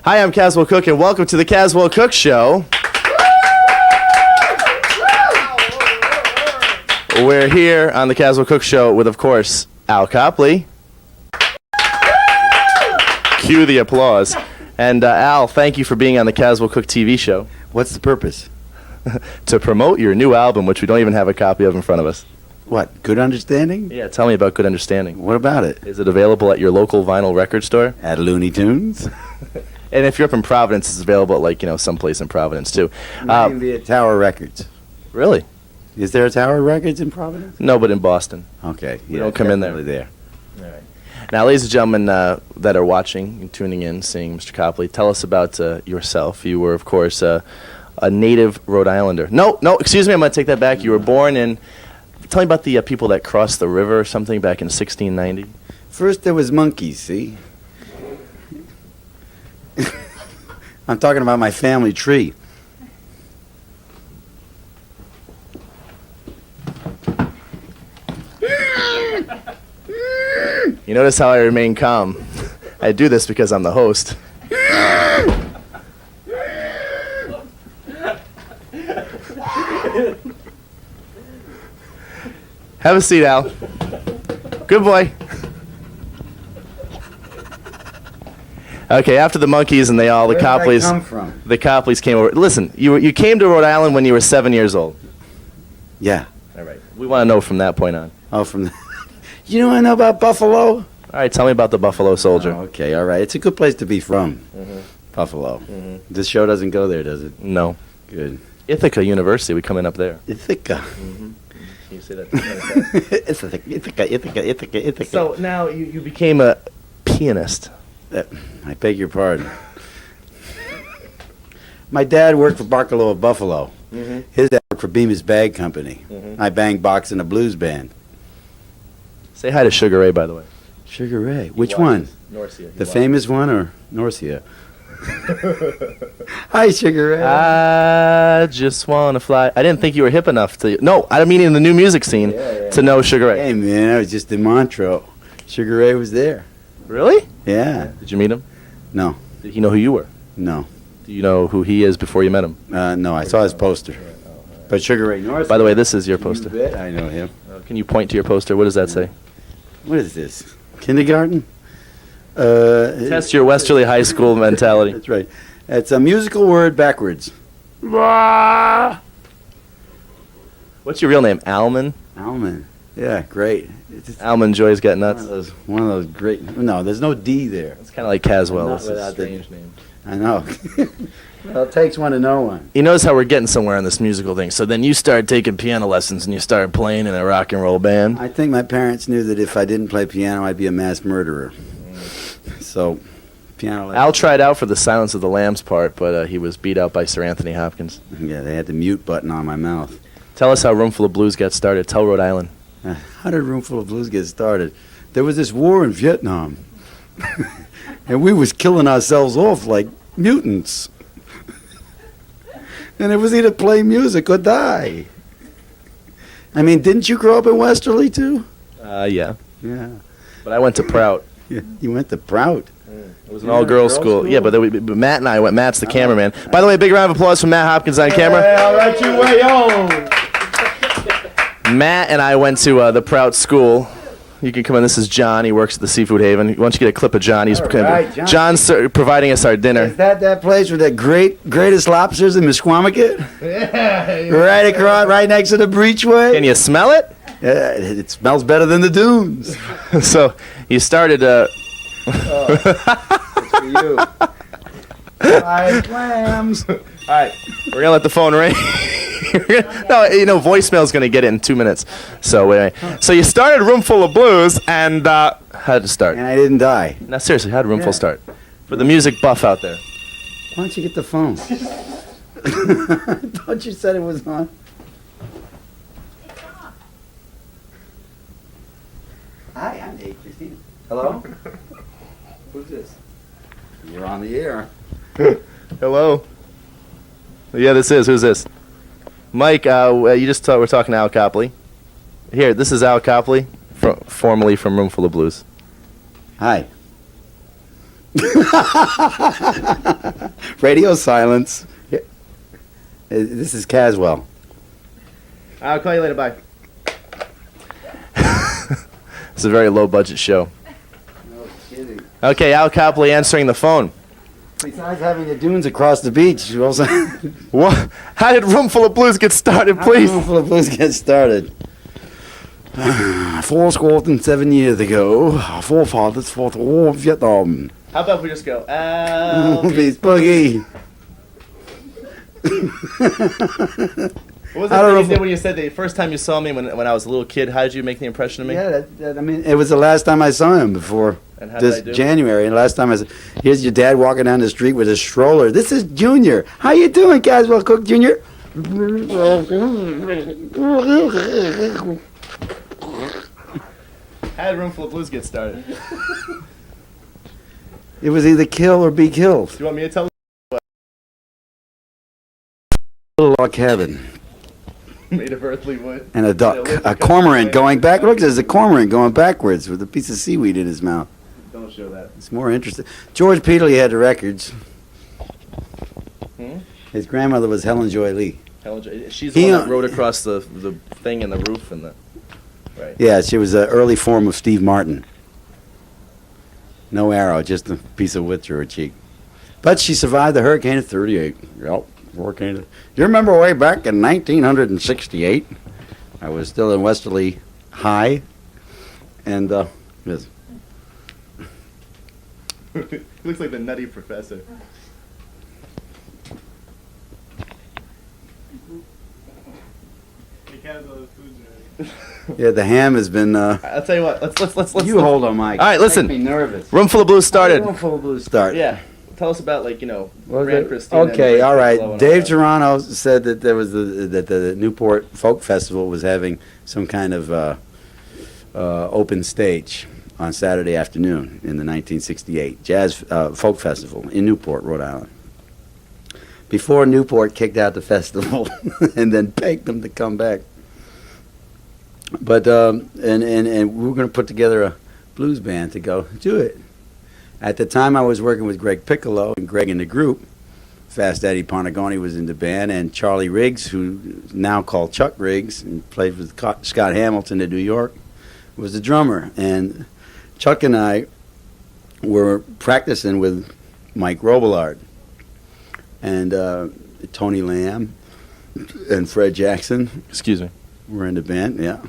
Hi, I'm Caswell Cooke, and welcome to the Caswell Cooke Show. We're here on the Caswell Cooke Show with, of course, Al Copley. Cue the applause. And Al, thank you for being on the Caswell Cooke TV show. What's the purpose? To promote your new album, which we don't even have a copy of in front of us. What, Good Understanding? Yeah, tell me about Good Understanding. What about it? Is it available at your local vinyl record store? At Looney Tunes? And if you're up in Providence, it's available at, like, someplace in Providence, too. Maybe at Tower Records. Really? Is there a Tower Records in Providence? No, but in Boston. Okay. We don't come in there. There. All right. Now, ladies and gentlemen that are watching and tuning in, seeing Mr. Copley, tell us about yourself. You were, of course, a native Rhode Islander. No, excuse me, I'm going to take that back. You were born in... Tell me about the people that crossed the river or something back in 1690. First there was monkeys, see? I'm talking about my family tree. You notice how I remain calm. I do this because I'm the host. Have a seat, Al. Good boy. Okay, after the monkeys and the Copleys. Where did I come from? The Copleys came over. Listen, you came to Rhode Island when you were 7 years old. Yeah. All right. We want to know from that point on. Oh, from the... You know what I know about Buffalo? All right, tell me about the Buffalo Soldier. Oh, okay, all right. It's a good place to be from. Mm-hmm. Buffalo. Mm-hmm. This show doesn't go there, does it? No. Good. Ithaca University, we come in up there. Ithaca. Mm-hmm. Can you say that? Ithaca. So now you became a pianist. I beg your pardon. My dad worked for Barcalo of Buffalo. Mm-hmm. His dad worked for Bemis Bag Company. Mm-hmm. I banged box in a blues band. Say hi to Sugar Ray, by the way. Sugar Ray. Which one? Norcia. The famous one or Norcia? Hi, Sugar Ray. I just want to fly. I didn't think you were hip enough to... No, I don't mean in the new music scene to know Sugar Ray. Hey, man, I was just in Montreux. Sugar Ray was there. Really? Yeah. Did you meet him? No. Did he know who you were? No. Do you know who he is before you met him? No, I saw his poster. But Sugar Ray North. By the way, this is your poster. You bet I know him. Can you point to your poster? What does that say? What is this? Kindergarten? Test your Westerly High School mentality. That's right. It's a musical word backwards. What's your real name? Alman? Alman. Yeah, great. Alman Joy's Got Nuts. One of those great. No, there's no D there. It's kind of like Caswell. Not It's a without the- strange name. I know. Well, it takes one to know one. You notice how we're getting somewhere on this musical thing. So then you started taking piano lessons and you started playing in a rock and roll band. I think my parents knew that if I didn't play piano, I'd be a mass murderer. So piano lesson. Al tried out for the Silence of the Lambs part, but he was beat out by Sir Anthony Hopkins. Yeah, they had the mute button on my mouth. Tell us how Roomful of Blues got started. Tell Rhode Island. How did Roomful of Blues get started? There was this war in Vietnam, and we was killing ourselves off like mutants. And it was either play music or die. I mean, didn't you grow up in Westerly too? Yeah. Yeah. But I went to Prout. Yeah. You went to Prout. It was an all-girls school. Yeah, but Matt and I went. Matt's the cameraman. By the way, big round of applause for Matt Hopkins on camera. Hey, all right, you way on. Matt and I went to the Prout School. You can come in. This is John. He works at the Seafood Haven. Why don't you get a clip of John? He's right, John. John's providing us our dinner. Is that place with the greatest lobsters in Misquamicut? Yeah. Right across, right next to the breachway. Can you smell it? Yeah, it smells better than the dunes. So you started. It's for you. Fried clams. All right, we're gonna let the phone ring. No, voicemail's gonna get it in 2 minutes. So anyway, so you started Roomful of Blues, and how did it start? And I didn't die. Now seriously, how did Roomful Yeah. start? For the music buff out there. Why don't you get the phone? Thought you said it was on. Hi, I'm Dave Christina. Hello? Who's this? You're on the air. Hello. Yeah, this is. Who's this? Mike. You just we're talking to Al Copley. Here, this is Al Copley, formerly from Roomful of Blues. Hi. Radio silence. Yeah. This is Caswell. I'll call you later. Bye. It's a very low-budget show. No kidding. Okay, Al Copley answering the phone. Besides having the dunes across the beach, you also What? How did Roomful of Blues get started, please? Roomful of Blues get started. 7 years ago, our forefathers fought the war of Vietnam. How about we just go, Please, Boogie. What was I don't the thing know you if- did when you said the first time you saw me when I was a little kid? How did you make the impression of me? Yeah, I mean, it was the last time I saw him before And how did I this do? January. And last time I saw, here's your dad walking down the street with a stroller. This is Junior. How you doing, Caswell Cooke Jr.? How did Roomful of Blues get started? It was either kill or be killed. Do you want me to tell Little log cabin you? Made of earthly wood. and a duck, a cormorant going back. Look, there's a cormorant going backwards with a piece of seaweed in his mouth. Don't show that. It's more interesting. George Peterly had the records. Hmm? His grandmother was Helen Joy Lee. She's the one that rode across the thing and the roof and the. Right. Yeah, she was an early form of Steve Martin. No arrow, just a piece of wood through her cheek. But she survived the hurricane of 38. Yep, hurricane. You remember way back in 1968? I was still in Westerly High. And, yes. He looks like the nutty professor. Yeah, the ham has been, I'll tell you what. Let's. you hold on, Mike. All right, listen. Make me nervous. Roomful of Blues started. Roomful of Blues start. Yeah. Tell us about What was Grand it? Christina. and Okay, Great all Flow right. and Dave that. Toronto said that there was that the Newport Folk Festival was having some kind of open stage on Saturday afternoon in the 1968 Jazz Folk Festival in Newport, Rhode Island. Before Newport kicked out the festival and then begged them to come back. But and we were going to put together a blues band to go do it. At the time, I was working with Greg Piccolo and Greg in the group. Fast Eddie Ponagoni was in the band, and Charlie Riggs, who is now called Chuck Riggs and played with Scott Hamilton in New York, was the drummer. And Chuck and I were practicing with Mike Robillard and Tony Lamb and Fred Jackson. Excuse me. Were in the band, yeah.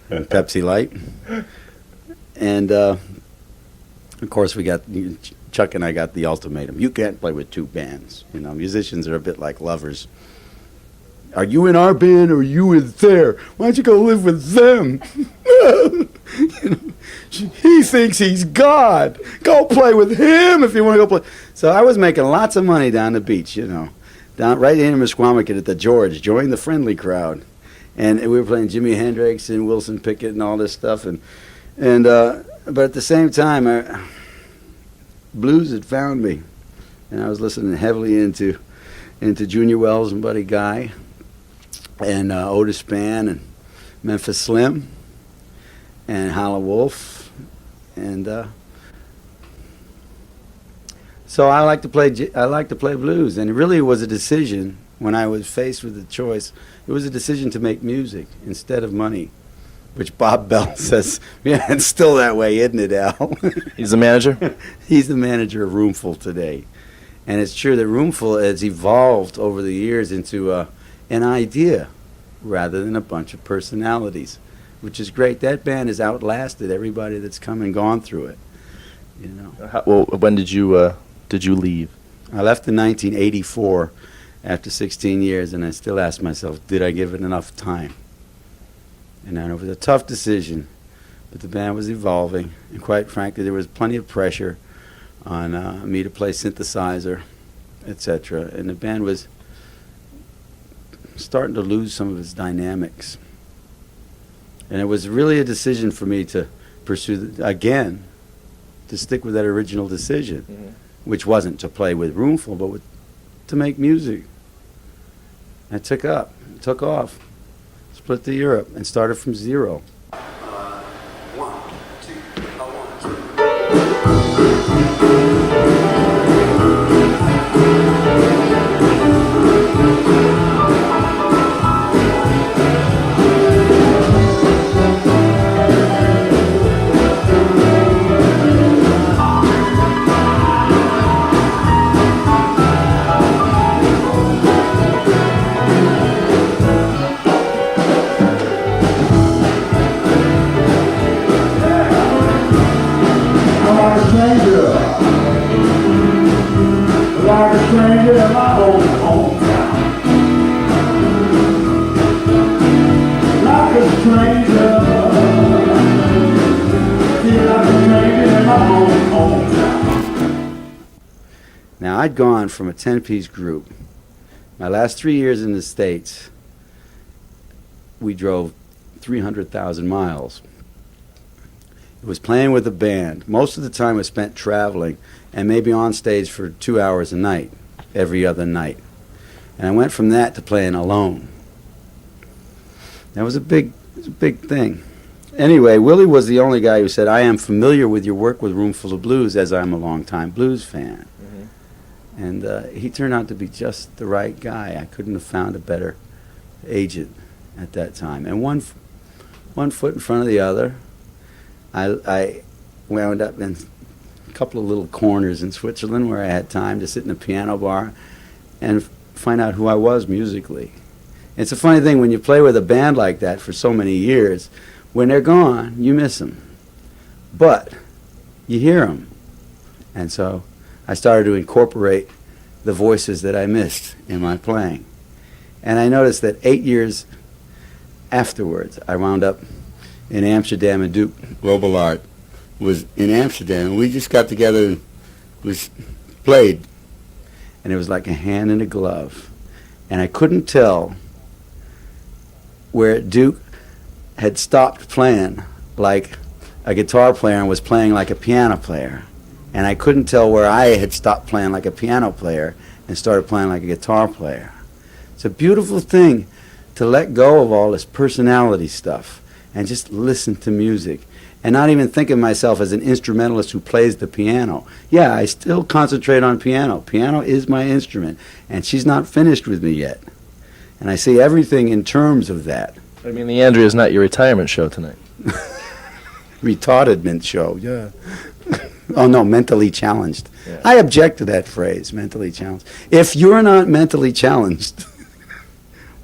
And Pepsi Light. And, of course, Chuck and I got the ultimatum. You can't play with two bands. You know, musicians are a bit like lovers. Are you in our band or are you in there? Why don't you go live with them? You know? He thinks he's God. Go play with him if you want to go play. So I was making lots of money down the beach, down right in Misquamicut at the George, joined the friendly crowd. And we were playing Jimi Hendrix and Wilson Pickett and all this stuff. But at the same time, blues had found me. And I was listening heavily into Junior Wells and Buddy Guy and Otis Spann and Memphis Slim and Howlin' Wolf. And so I like to play blues. And it really was a decision when I was faced with the choice. It was a decision to make music instead of money, which Bob Bell says, yeah, it's still that way, isn't it, Al? He's the manager? He's the manager of Roomful today. And it's true that Roomful has evolved over the years into an idea rather than a bunch of personalities, which is great. That band has outlasted everybody that's come and gone through it. Well, when did you leave? I left in 1984 after 16 years, and I still ask myself, did I give it enough time? And it was a tough decision, but the band was evolving, and quite frankly, there was plenty of pressure on me to play synthesizer, etc. And the band was starting to lose some of its dynamics. And it was really a decision for me to pursue, again, to stick with that original decision, which wasn't to play with Roomful, but to make music. I took off, split to Europe, and started from zero. Now, I'd gone from a 10-piece group. My last 3 years in the States, we drove 300,000 miles. It was playing with a band. Most of the time was spent traveling and maybe on stage for 2 hours a night, every other night. And I went from that to playing alone. That was a big thing. Anyway, Willie was the only guy who said, I am familiar with your work with Roomful of Blues as I'm a long-time blues fan. And he turned out to be just the right guy. I couldn't have found a better agent at that time. And one foot in front of the other, I wound up in a couple of little corners in Switzerland where I had time to sit in a piano bar and find out who I was musically. It's a funny thing, when you play with a band like that for so many years, when they're gone, you miss them. But you hear them. And so I started to incorporate the voices that I missed in my playing. And I noticed that 8 years afterwards, I wound up in Amsterdam, and Duke Robillard was in Amsterdam, and we just got together and played. And it was like a hand in a glove. And I couldn't tell where Duke had stopped playing like a guitar player and was playing like a piano player. And I couldn't tell where I had stopped playing like a piano player and started playing like a guitar player. It's a beautiful thing to let go of all this personality stuff and just listen to music and not even think of myself as an instrumentalist who plays the piano. Yeah, I still concentrate on piano. Piano is my instrument, and she's not finished with me yet. And I see everything in terms of that. I mean, the Andrea is not your retirement show tonight. Retardedment show, yeah. Oh, no, mentally challenged. Yeah. I object to that phrase, mentally challenged. If you're not mentally challenged,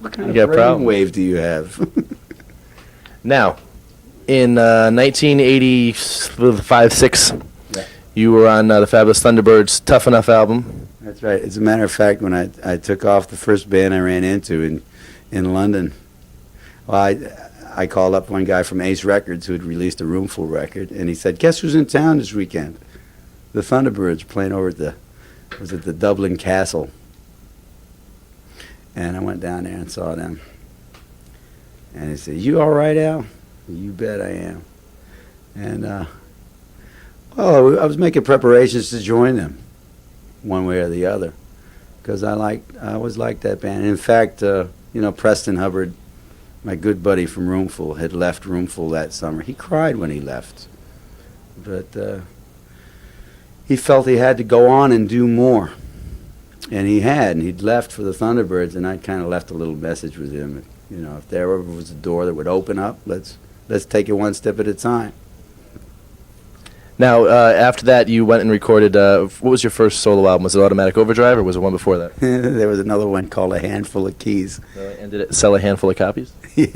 what kind of brainwave do you have? Now, in 1985-6, yeah. You were on the Fabulous Thunderbirds' Tough Enough album. That's right. As a matter of fact, when I took off, the first band I ran into in London, well, I called up one guy from Ace Records who had released a Roomful record, and he said, "Guess who's in town this weekend? The Thunderbirds playing over at the Dublin Castle." And I went down there and saw them. And he said, "You all right, Al?" "You bet I am." And well, I was making preparations to join them, one way or the other, because I always liked that band. And in fact, Preston Hubbard, my good buddy from Roomful, had left Roomful that summer. He cried when he left, but he felt he had to go on and do more. And he had, and he'd left for the Thunderbirds, and I kind of left a little message with him. If there ever was a door that would open up, let's take it one step at a time. Now, after that, you went and recorded, what was your first solo album? Was it Automatic Overdrive, or was it one before that? There was another one called A Handful of Keys. And did it sell a handful of copies? Yeah,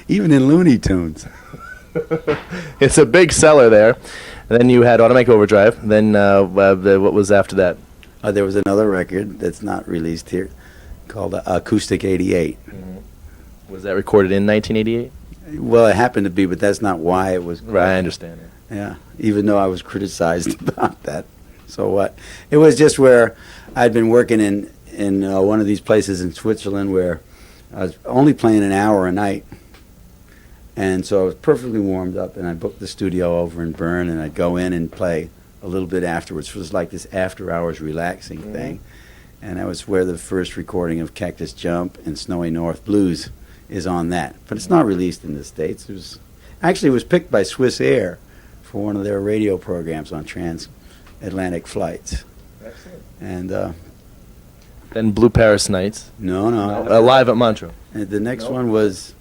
even in Looney Tunes. It's a big seller there. And then you had Automatic Overdrive. Then what was after that? There was another record that's not released here called Acoustic 88. Mm-hmm. Was that recorded in 1988? Well, it happened to be, but that's not why it was. Right, I understand. Yeah, even though I was criticized about that. So what? It was just where I'd been working in one of these places in Switzerland where I was only playing an hour a night. And so I was perfectly warmed up, and I booked the studio over in Bern, and I'd go in and play a little bit afterwards. It was like this after-hours relaxing thing. And that was where the first recording of Cactus Jump and Snowy North Blues is on that. But it's not released in the States. It was picked by Swiss Air for one of their radio programs on transatlantic flights. Excellent. And then Blue Paris Nights. No. Live at Montreux. And the next one was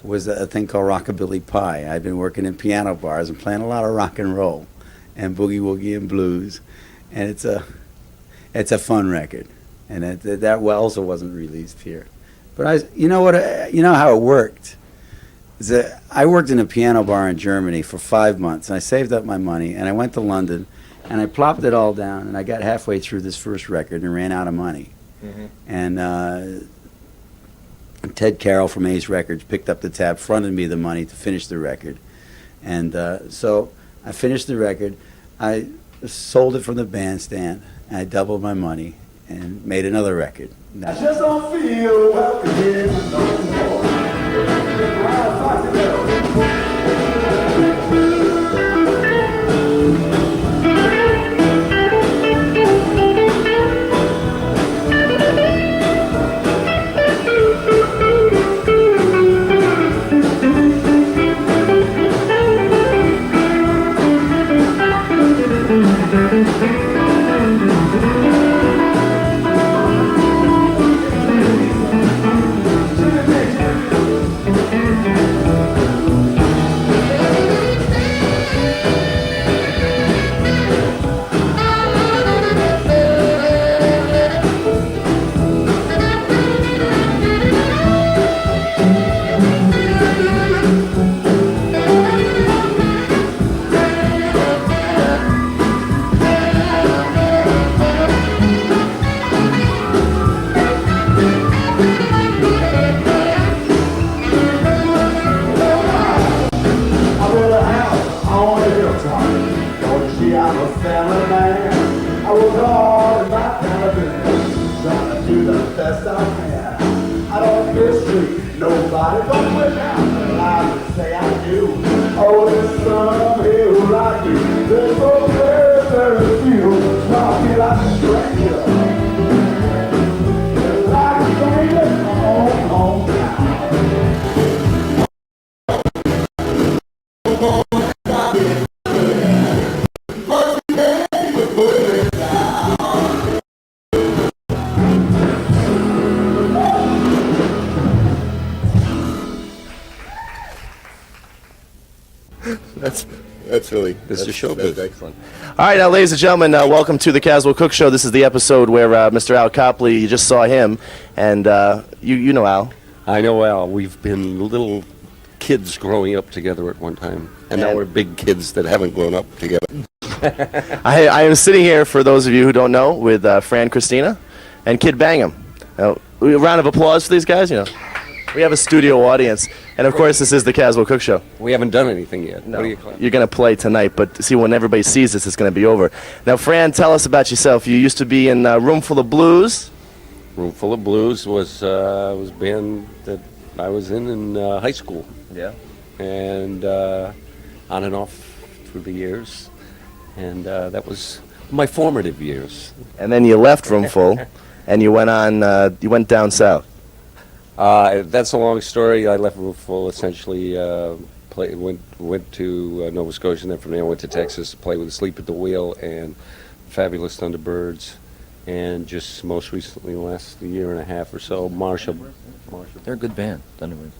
a thing called Rockabilly Pie. I'd been working in piano bars and playing a lot of rock and roll and boogie woogie and blues, and it's a fun record, and that also wasn't released here. But you know how it worked. Is that I worked in a piano bar in Germany for 5 months, and I saved up my money, and I went to London, and I plopped it all down, and I got halfway through this first record and ran out of money. Mm-hmm. And Ted Carroll from Ace Records picked up the tab, fronted me the money to finish the record. And so I finished the record. I sold it from the bandstand, and I doubled my money and made another record. I just don't feel welcome here no more. Nobody but without the lies to say I do. Oh, there's some here who like you. There's so very few. Now I feel like a stranger. Like a stranger on down. That's really that's the show. That's excellent. All right, now, ladies and gentlemen, welcome to the Caswell Cooke Show. This is the episode where Mr. Al Copley, you just saw him, and you know Al. I know Al. We've been little kids growing up together at one time, and now we're big kids that haven't grown up together. I am sitting here, for those of you who don't know, with Fran Christina and Kid Bangham. A round of applause for these guys, you know. We have a studio audience, and of course, this is the Caswell Cooke Show. We haven't done anything yet. No, What do you clap? you're going to play tonight, but see, when everybody sees this, it's going to be over. Now, Fran, tell us about yourself. You used to be in Roomful of Blues. Roomful of Blues was a band that I was in high school, Yeah. and on and off through the years, and that was my formative years. And then you left Roomful, and you went on. You went down south. That's a long story. I left Roomful essentially. Went to Nova Scotia, and then from there went to Texas to play with Sleep at the Wheel and Fabulous Thunderbirds, and just most recently, last year and a half or so, Marshall. They're a good band, Thunderbirds.